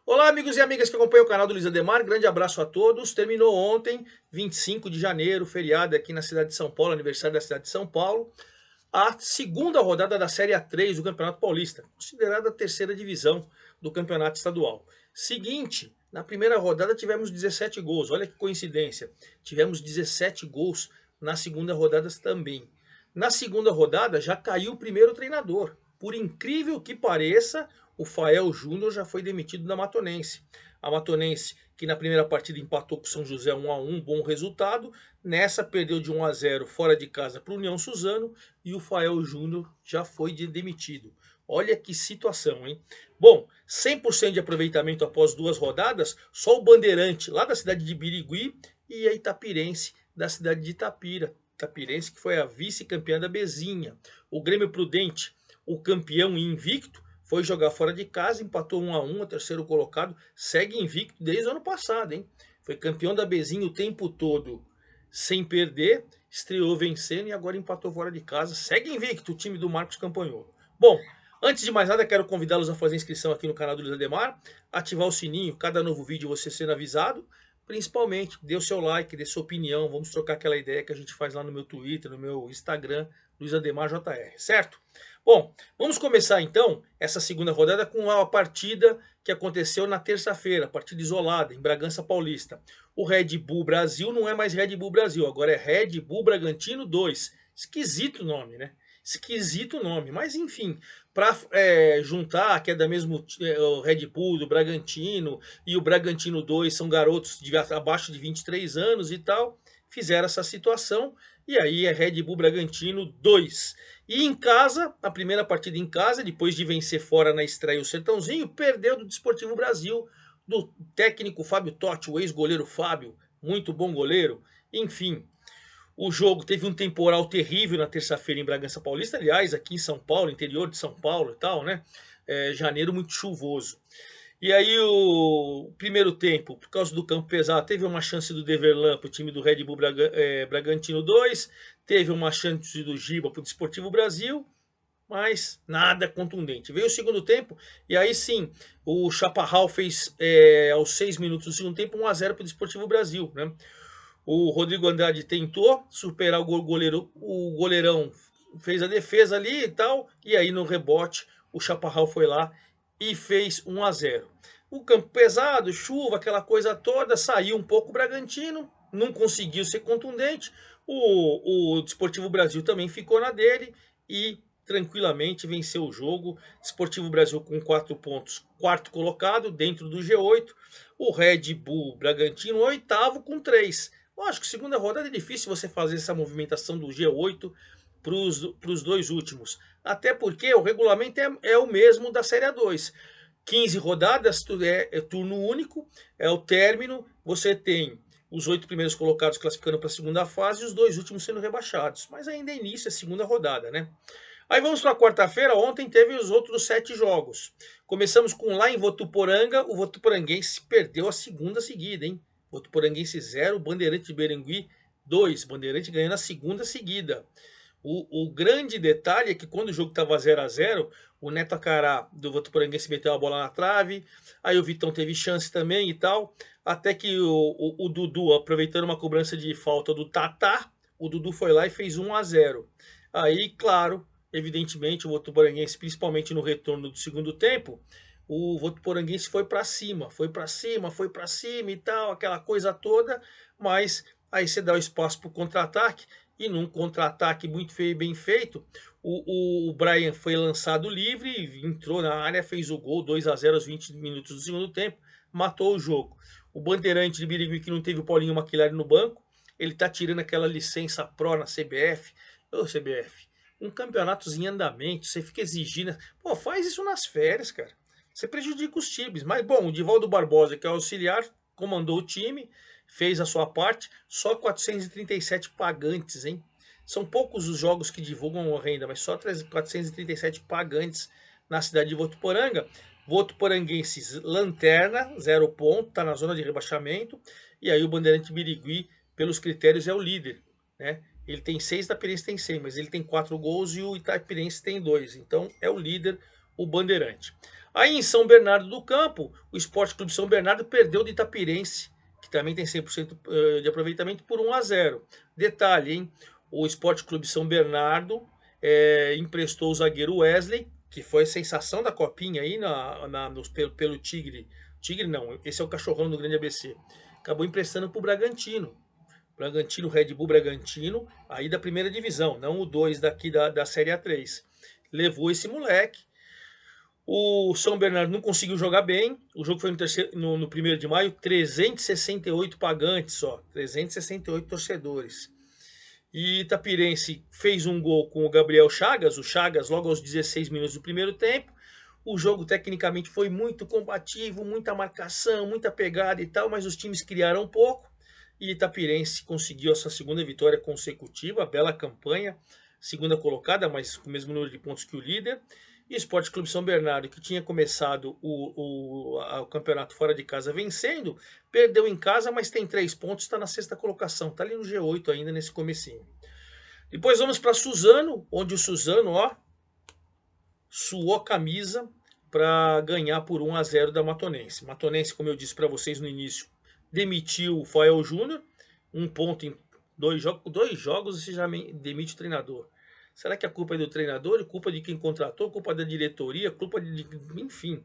Olá, amigos e amigas que acompanham o canal do Luiz Ademar. Grande abraço a todos. Terminou ontem, 25 de janeiro, feriado aqui na cidade de São Paulo, aniversário da cidade de São Paulo, a segunda rodada da Série A3 do Campeonato Paulista, considerada a terceira divisão do Campeonato Estadual. Seguinte, na primeira rodada tivemos 17 gols. Olha que coincidência. Tivemos 17 gols na segunda rodada também. Na segunda rodada já caiu o primeiro treinador. Por incrível que pareça, o Fael Júnior já foi demitido da Matonense. A Matonense, que na primeira partida empatou com o São José 1-1, bom resultado. Nessa perdeu de 1-0 fora de casa para o União Suzano e o Fael Júnior já foi demitido. Olha que situação, hein? Bom, 100% de aproveitamento após duas rodadas, só o Bandeirante, lá da cidade de Birigui, e a Itapirense, da cidade de Itapira. Itapirense, que foi a vice-campeã da Bezinha. O Grêmio Prudente, o campeão invicto, foi jogar fora de casa, empatou 1-1, o terceiro colocado, segue invicto desde o ano passado, hein? Foi campeão da Bezinha o tempo todo sem perder, estreou vencendo e agora empatou fora de casa. Segue invicto o time do Marcos Campanholo. Bom, antes de mais nada, quero convidá-los a fazer inscrição aqui no canal do Luiz Ademar, ativar o sininho, cada novo vídeo você sendo avisado. Principalmente, dê o seu like, dê sua opinião, vamos trocar aquela ideia que a gente faz lá no meu Twitter, no meu Instagram, Luiz Ademar JR, certo? Bom, vamos começar então essa segunda rodada com a partida que aconteceu na terça-feira, partida isolada, em Bragança Paulista. O Red Bull Brasil não é mais Red Bull Brasil, agora é Red Bull Bragantino 2. Esquisito o nome, né? Esquisito o nome, mas enfim, para juntar que é da mesmo o Red Bull do Bragantino e o Bragantino 2 são garotos de abaixo de 23 anos e tal, fizeram essa situação e aí é Red Bull Bragantino 2. E em casa, a primeira partida em casa, depois de vencer fora na estreia o Sertãozinho, perdeu do Desportivo Brasil, do técnico Fábio Totti, o ex-goleiro Fábio, muito bom goleiro. Enfim, o jogo teve um temporal terrível na terça-feira em Bragança Paulista, aliás, aqui em São Paulo, interior de São Paulo e tal, né? Janeiro muito chuvoso. E aí o primeiro tempo, por causa do campo pesado, teve uma chance do Deverlan para o time do Red Bull Bragantino 2, teve uma chance do Giba para o Desportivo Brasil, mas nada contundente. Veio o segundo tempo, e aí sim, o Chaparral fez aos 6 minutos do segundo tempo 1-0 para o Desportivo Brasil, né? O Rodrigo Andrade tentou superar o goleirão fez a defesa ali e tal, e aí no rebote o Chaparral foi lá e fez 1-0. O campo pesado, chuva, aquela coisa toda, saiu um pouco o Bragantino, não conseguiu ser contundente. O Desportivo Brasil também ficou na dele e tranquilamente venceu o jogo. Desportivo Brasil com 4 pontos, quarto colocado dentro do G8. O Red Bull Bragantino, oitavo com 3. Lógico, segunda rodada é difícil você fazer essa movimentação do G8 para os dois últimos. Até porque o regulamento é o mesmo da Série A2. 15 rodadas, é turno único, é o término, você tem os 8 primeiros colocados classificando para a segunda fase e os dois últimos sendo rebaixados. Mas ainda é início, é segunda rodada, né? Aí vamos para a quarta-feira, ontem teve os outros 7 jogos. Começamos com lá em Votuporanga, o Votuporanguense perdeu a segunda seguida, hein? Votuporanguense 0, Bandeirante de Berengui 2, Bandeirante ganhando a segunda seguida. O grande detalhe é que quando o jogo estava 0-0, o Neto Acará do Votuporanguense meteu a bola na trave, aí o Vitão teve chance também e tal, até que o Dudu, aproveitando uma cobrança de falta do Tatá, o Dudu foi lá e fez 1-0. Aí, claro, evidentemente, o Votuporanguense, principalmente no retorno do segundo tempo, o Votuporanguense foi para cima, foi para cima, foi para cima e tal, aquela coisa toda, mas aí você dá o espaço para o contra-ataque, e num contra-ataque muito feio e bem feito, o Brian foi lançado livre, entrou na área, fez o gol, 2-0 aos 20 minutos do segundo tempo, matou o jogo. O Bandeirante de Birigui, que não teve o Paulinho Maquilari no banco, ele tá tirando aquela licença Pro na CBF. Ô CBF, um campeonatozinho em andamento, você fica exigindo. Pô, faz isso nas férias, cara. Você prejudica os times. Mas, bom, o Divaldo Barbosa, que é auxiliar, comandou o time, fez a sua parte. Só 437 pagantes, hein? São poucos os jogos que divulgam a renda, mas só 437 pagantes na cidade de Votuporanga. Votuporanguenses, lanterna, 0 ponto, tá na zona de rebaixamento. E aí o Bandeirante Birigui, pelos critérios, é o líder, né? Ele tem 6, o Itapirense tem 6, mas ele tem 4 gols e o Itapirense tem 2. Então é o líder, o Bandeirante. Aí em São Bernardo do Campo, o Esporte Clube São Bernardo perdeu de Itapirense, que também tem 100% de aproveitamento, por 1-0. Detalhe, hein? O Esporte Clube São Bernardo emprestou o zagueiro Wesley, que foi a sensação da copinha aí pelo Tigre. Tigre não, esse é o cachorrão do Grande ABC. Acabou emprestando para o Bragantino. Bragantino, Red Bull Bragantino, aí da primeira divisão, não o 2 daqui da Série A3. Levou esse moleque. O São Bernardo não conseguiu jogar bem. O jogo foi no 1º de maio, 368 pagantes só, 368 torcedores. E Itapirense fez um gol com o Gabriel Chagas, o Chagas logo aos 16 minutos do primeiro tempo. O jogo tecnicamente foi muito combativo, muita marcação, muita pegada e tal, mas os times criaram pouco. E Itapirense conseguiu essa segunda vitória consecutiva, bela campanha, segunda colocada, mas com o mesmo número de pontos que o líder. E o Esporte Clube São Bernardo, que tinha começado o campeonato fora de casa vencendo, perdeu em casa, mas tem 3 pontos, está na 6ª colocação, está ali no G8 ainda nesse comecinho. Depois vamos para Suzano, onde o Suzano, ó, suou a camisa para ganhar por 1-0 da Matonense. Matonense, como eu disse para vocês no início, demitiu o Fael Júnior, 1 ponto em 2 jogos. 2 jogos você já demite o treinador. Será que a culpa é do treinador? Culpa de quem contratou? Culpa da diretoria? Culpa de... Enfim,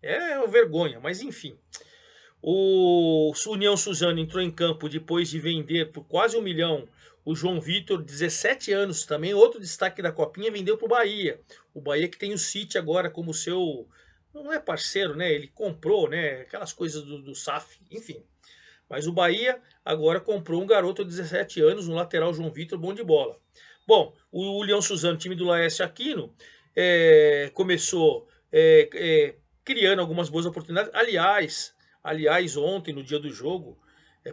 é uma vergonha, mas enfim. O União Suzano entrou em campo depois de vender por quase 1 milhão o João Vitor, 17 anos também, outro destaque da Copinha, vendeu para o Bahia. O Bahia que tem o City agora como seu... Não é parceiro, né? Ele comprou, né? Aquelas coisas do SAF, enfim. Mas o Bahia agora comprou um garoto de 17 anos, um lateral João Vitor, bom de bola. Bom, o União Suzano, time do Laércio Aquino, começou criando algumas boas oportunidades. Aliás, ontem, no dia do jogo,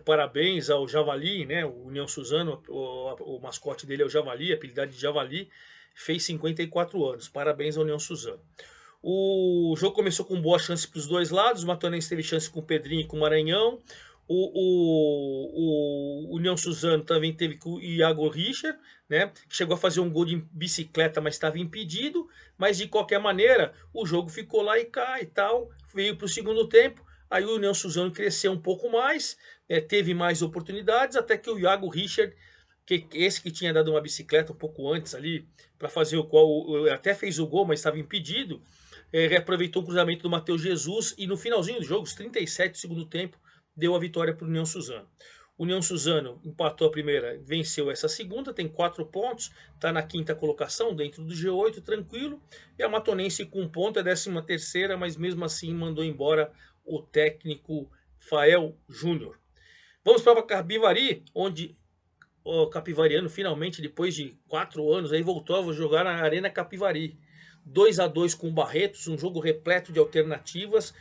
parabéns ao Javali, né? O União Suzano, o mascote dele é o Javali, apelidado de Javali, fez 54 anos. Parabéns ao União Suzano. O jogo começou com boa chance para os dois lados. O Matonense teve chance com o Pedrinho e com o Maranhão. O União Suzano também teve com o Iago Richard, né, que chegou a fazer um gol de bicicleta, mas estava impedido. Mas de qualquer maneira, o jogo ficou lá e cá e tal. Veio para o segundo tempo. Aí o União Suzano cresceu um pouco mais, teve mais oportunidades, até que o Iago Richard, esse que tinha dado uma bicicleta um pouco antes ali, para fazer o qual até fez o gol, mas estava impedido, reaproveitou o cruzamento do Matheus Jesus e no finalzinho do jogo, os 37 do segundo tempo, deu a vitória para o União Suzano. O União Suzano empatou a primeira, venceu essa segunda, tem 4 pontos, está na 5ª colocação, dentro do G8, tranquilo. E a Matonense com 1 ponto é 13ª, mas mesmo assim mandou embora o técnico Fael Júnior. Vamos para Capivari, onde o capivariano finalmente, depois de 4 anos, aí voltou a jogar na Arena Capivari. 2-2 com o Barretos, um jogo repleto de alternativas,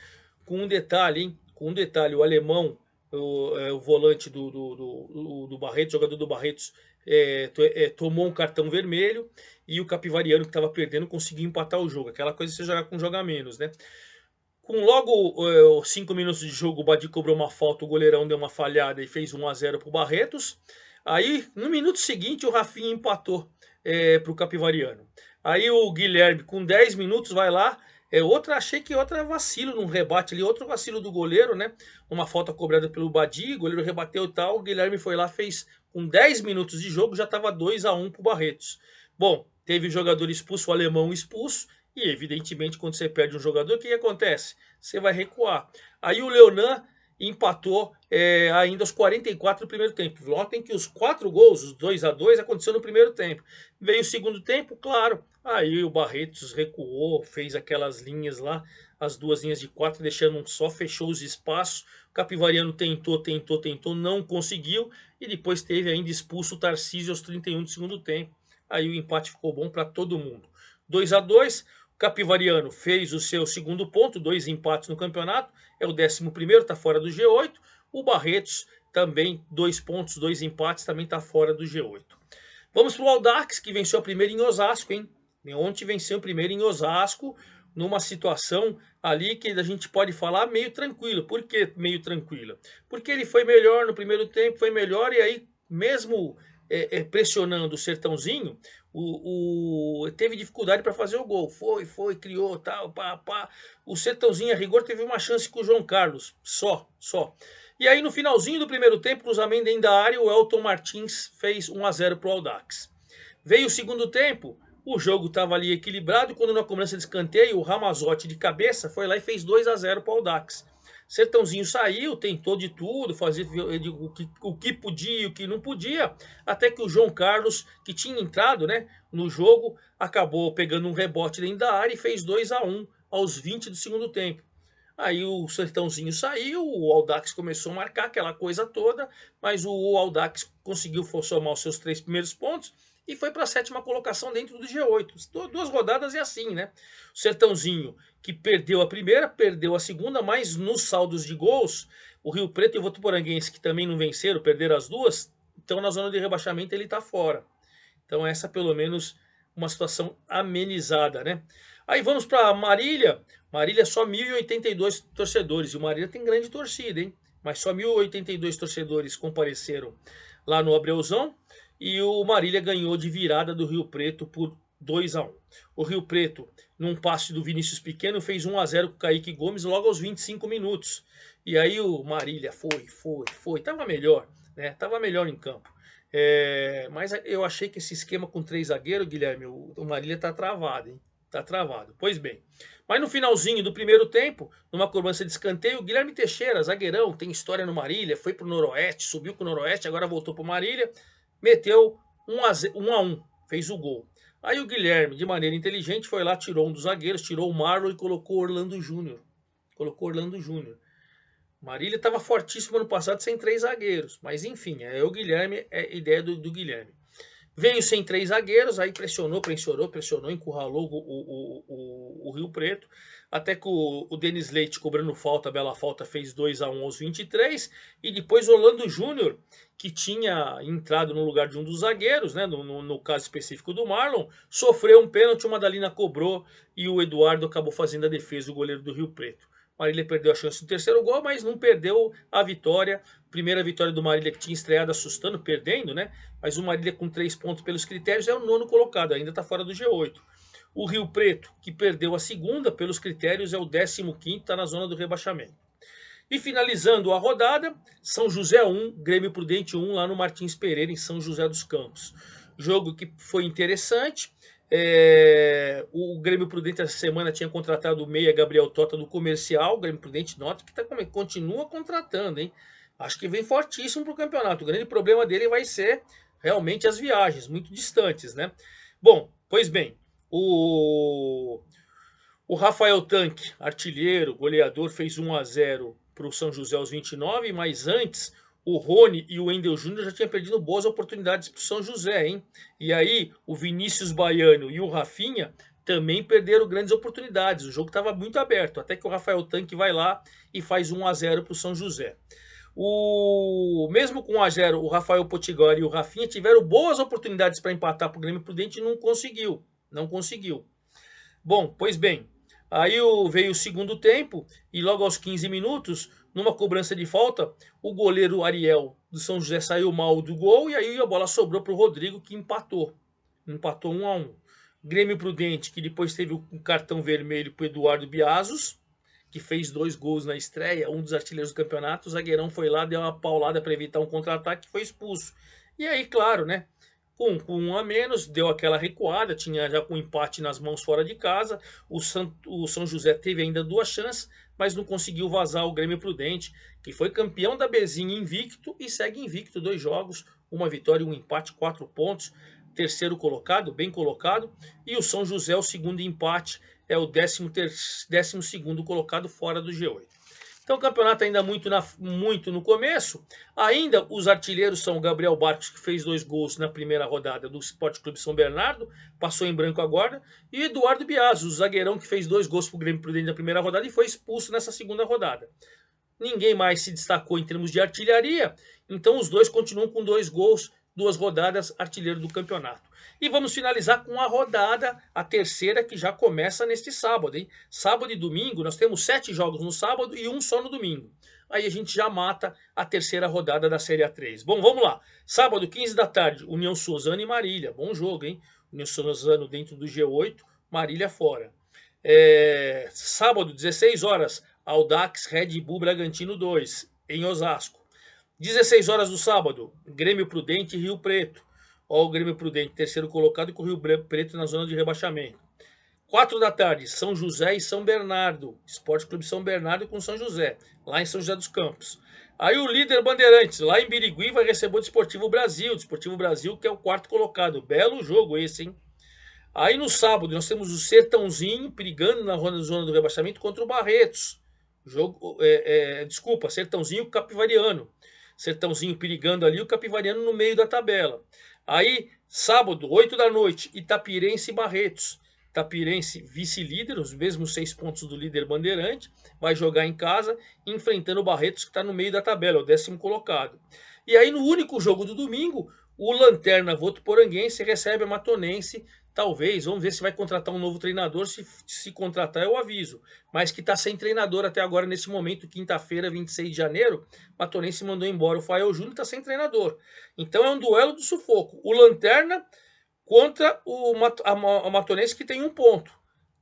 com um detalhe, hein? Com um detalhe, o alemão, o volante do Barretos, jogador do Barretos, tomou um cartão vermelho e o capivariano que estava perdendo conseguiu empatar o jogo. Aquela coisa de você jogar com joga menos, né? Com logo 5 minutos de jogo, o Badi cobrou uma falta, o goleirão deu uma falhada e fez 1-0 para o Barretos. Aí, no minuto seguinte, o Rafinha empatou para o capivariano. Aí o Guilherme, com 10 minutos, vai lá. Achei que outra vacilo num rebate ali, outro vacilo do goleiro, né? Uma falta cobrada pelo Badi, o goleiro rebateu e tal. O Guilherme foi lá, fez com 10 minutos de jogo, já estava 2-1 para o Barretos. Bom, teve o jogador expulso, o alemão expulso. E evidentemente, quando você perde um jogador, o que acontece? Você vai recuar. Aí o Leonan empatou ainda aos 44 do primeiro tempo. Notem que os 4 gols, os 2-2, aconteceu no primeiro tempo. Veio o segundo tempo, claro. Aí o Barretos recuou, fez aquelas linhas lá, as 2 linhas de 4, deixando um só, fechou os espaços. O capivariano tentou, não conseguiu. E depois teve ainda expulso o Tarcísio aos 31 do segundo tempo. Aí o empate ficou bom para todo mundo. 2-2. O capivariano fez o seu segundo ponto, 2 empates no campeonato, é o 11º, está fora do G8. O Barretos também 2 pontos, 2 empates, também está fora do G8. Vamos para o Audax, que venceu a primeira em Osasco, hein? Ontem venceu a primeira em Osasco, numa situação ali que a gente pode falar meio tranquilo. Por que meio tranquila? Porque ele foi melhor no primeiro tempo, foi melhor, e aí mesmo pressionando o Sertãozinho, teve dificuldade para fazer o gol. Foi, criou, tal, pá. O Sertãozinho, a rigor, teve uma chance com o João Carlos, só. E aí, no finalzinho do primeiro tempo, cruzamento dentro da área, o Elton Martins fez 1-0 para o Audax. Veio o segundo tempo, o jogo estava ali equilibrado, quando na cobrança de escanteio, o Ramazotti de cabeça foi lá e fez 2-0 para o Audax. Sertãozinho saiu, tentou de tudo, fazia o que podia e o que não podia, até que o João Carlos, que tinha entrado, né, no jogo, acabou pegando um rebote dentro da área e fez 2-1 aos 20 do segundo tempo. Aí o Sertãozinho saiu, o Audax começou a marcar aquela coisa toda, mas o Audax conseguiu somar os seus 3 primeiros pontos e foi para a 7ª colocação dentro do G8. 2 rodadas é assim, né? O Sertãozinho, que perdeu a primeira, perdeu a segunda, mas nos saldos de gols, o Rio Preto e o Votuporanguense, que também não venceram, perderam as duas, então na zona de rebaixamento ele está fora. Então essa pelo menos uma situação amenizada, né? Aí vamos para Marília. Marília só 1.082 torcedores. E o Marília tem grande torcida, hein? Mas só 1.082 torcedores compareceram lá no Abreuzão. E o Marília ganhou de virada do Rio Preto por 2-1. O Rio Preto, num passe do Vinícius Pequeno, fez 1-0 com o Kaique Gomes logo aos 25 minutos. E aí o Marília foi. Tava melhor, né? Tava melhor em campo. Mas eu achei que esse esquema com 3 zagueiros, Guilherme, o Marília tá travado, hein? Tá travado. Pois bem. Mas no finalzinho do primeiro tempo, numa cobrança de escanteio, o Guilherme Teixeira, zagueirão, tem história no Marília, foi pro Noroeste, subiu pro Noroeste, agora voltou pro Marília, meteu 1-1, fez o gol. Aí o Guilherme, de maneira inteligente, foi lá, tirou um dos zagueiros, tirou o Marlon e colocou Orlando Júnior. Marília estava fortíssimo ano passado sem 3 zagueiros, mas enfim, o Guilherme, é ideia do Guilherme. Veio sem 3 zagueiros, aí pressionou, encurralou o Rio Preto, até que o Denis Leite, cobrando falta, bela falta, fez 2-1 aos 23, e depois Orlando Júnior, que tinha entrado no lugar de um dos zagueiros, né, no caso específico do Marlon, sofreu um pênalti, o Madalina cobrou, e o Eduardo acabou fazendo a defesa, o goleiro do Rio Preto. Marília perdeu a chance do terceiro gol, mas não perdeu a vitória. Primeira vitória do Marília, que tinha estreado assustando, perdendo, né? Mas o Marília com 3 pontos pelos critérios é o 9º colocado, ainda está fora do G8. O Rio Preto, que perdeu a segunda pelos critérios, é o 15º, está na zona do rebaixamento. E finalizando a rodada, São José 1, Grêmio Prudente 1, lá no Martins Pereira, em São José dos Campos. Jogo que foi interessante. O Grêmio Prudente essa semana tinha contratado o meia Gabriel Tota do Comercial. O Grêmio Prudente, nota que continua contratando, hein? Acho que vem fortíssimo para o campeonato. O grande problema dele vai ser realmente as viagens, muito distantes, né? Bom, pois bem, o Rafael Tanque, artilheiro, goleador, fez 1-0 para o São José aos 29, mas antes o Rony e o Wendel Júnior já tinham perdido boas oportunidades para o São José, hein? E aí o Vinícius Baiano e o Rafinha também perderam grandes oportunidades. O jogo estava muito aberto, até que o Rafael Tanque vai lá e faz 1-0 para o São José. Mesmo com 1-0, o Rafael Potiguar e o Rafinha tiveram boas oportunidades para empatar para o Grêmio Prudente e não conseguiu. Bom, pois bem, aí veio o segundo tempo e logo aos 15 minutos, numa cobrança de falta, o goleiro Ariel do São José saiu mal do gol e aí a bola sobrou para o Rodrigo, que empatou 1-1. Grêmio Prudente, que depois teve um cartão vermelho para o Eduardo Biazos, que fez 2 gols na estreia, um dos artilheiros do campeonato. O zagueirão foi lá, deu uma paulada para evitar um contra-ataque e foi expulso. E aí, claro, né? Com 1 a menos, deu aquela recuada, tinha já com empate nas mãos fora de casa. O São José teve ainda 2 chances, mas não conseguiu vazar o Grêmio Prudente, que foi campeão da Bezinha invicto e segue invicto 2 jogos, 1 vitória e 1 empate, 4 pontos. Terceiro colocado, bem colocado. E o São José, o segundo empate, é o 12º colocado fora do G8. Então o campeonato ainda muito no começo. Ainda os artilheiros são o Gabriel Barcos, que fez 2 gols na primeira rodada do Sport Clube São Bernardo, passou em branco agora, e Eduardo Biazos, o zagueirão que fez 2 gols para o Grêmio Prudente na primeira rodada e foi expulso nessa segunda rodada. Ninguém mais se destacou em termos de artilharia, então os dois continuam com 2 gols 2 rodadas, artilheiro do campeonato. E vamos finalizar com a rodada, a terceira, que já começa neste sábado, hein? Sábado e domingo, nós temos 7 jogos no sábado e um só no domingo. Aí a gente já mata a terceira rodada da Série A3. Bom, vamos lá. Sábado, 15 da tarde, União Suzano e Marília. Bom jogo, hein? União Suzano dentro do G8, Marília fora. Sábado, 16 horas, Audax Red Bull Bragantino 2, em Osasco. 16 horas do sábado, Grêmio Prudente e Rio Preto. Ó, o Grêmio Prudente, terceiro colocado, com o Rio Preto na zona de rebaixamento. 4 da tarde, São José e São Bernardo. Esporte Clube São Bernardo com São José, lá em São José dos Campos. Aí o líder Bandeirantes, lá em Birigui, vai receber o Desportivo Brasil. O Desportivo Brasil, que é o quarto colocado. Belo jogo esse, hein? Aí no sábado, nós temos o Sertãozinho perigando na zona do rebaixamento contra o Barretos. Sertãozinho Capivariano. Sertãozinho perigando ali, o Capivariano no meio da tabela. Aí, sábado, 8 da noite, Itapirense e Barretos. Itapirense, vice-líder, os mesmos 6 pontos do líder Bandeirante, vai jogar em casa, enfrentando o Barretos, que está no meio da tabela, o 10º colocado. E aí, no único jogo do domingo, o Lanterna Votuporanguense recebe a Matonense. Talvez, vamos ver se vai contratar um novo treinador. Se contratar, eu aviso. Mas que está sem treinador até agora, nesse momento, quinta-feira, 26 de janeiro. Matonense mandou embora o Fael Júnior, está sem treinador. Então é um duelo do sufoco. O Lanterna contra a Matonense, que tem 1 ponto.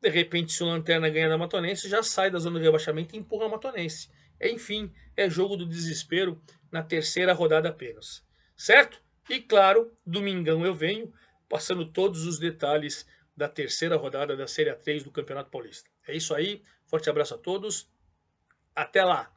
De repente, se o Lanterna ganha da Matonense, já sai da zona de rebaixamento e empurra a Matonense. Enfim, é jogo do desespero na terceira rodada apenas. Certo? E claro, domingão eu venho passando todos os detalhes da terceira rodada da Série A3 do Campeonato Paulista. É isso aí, forte abraço a todos, até lá!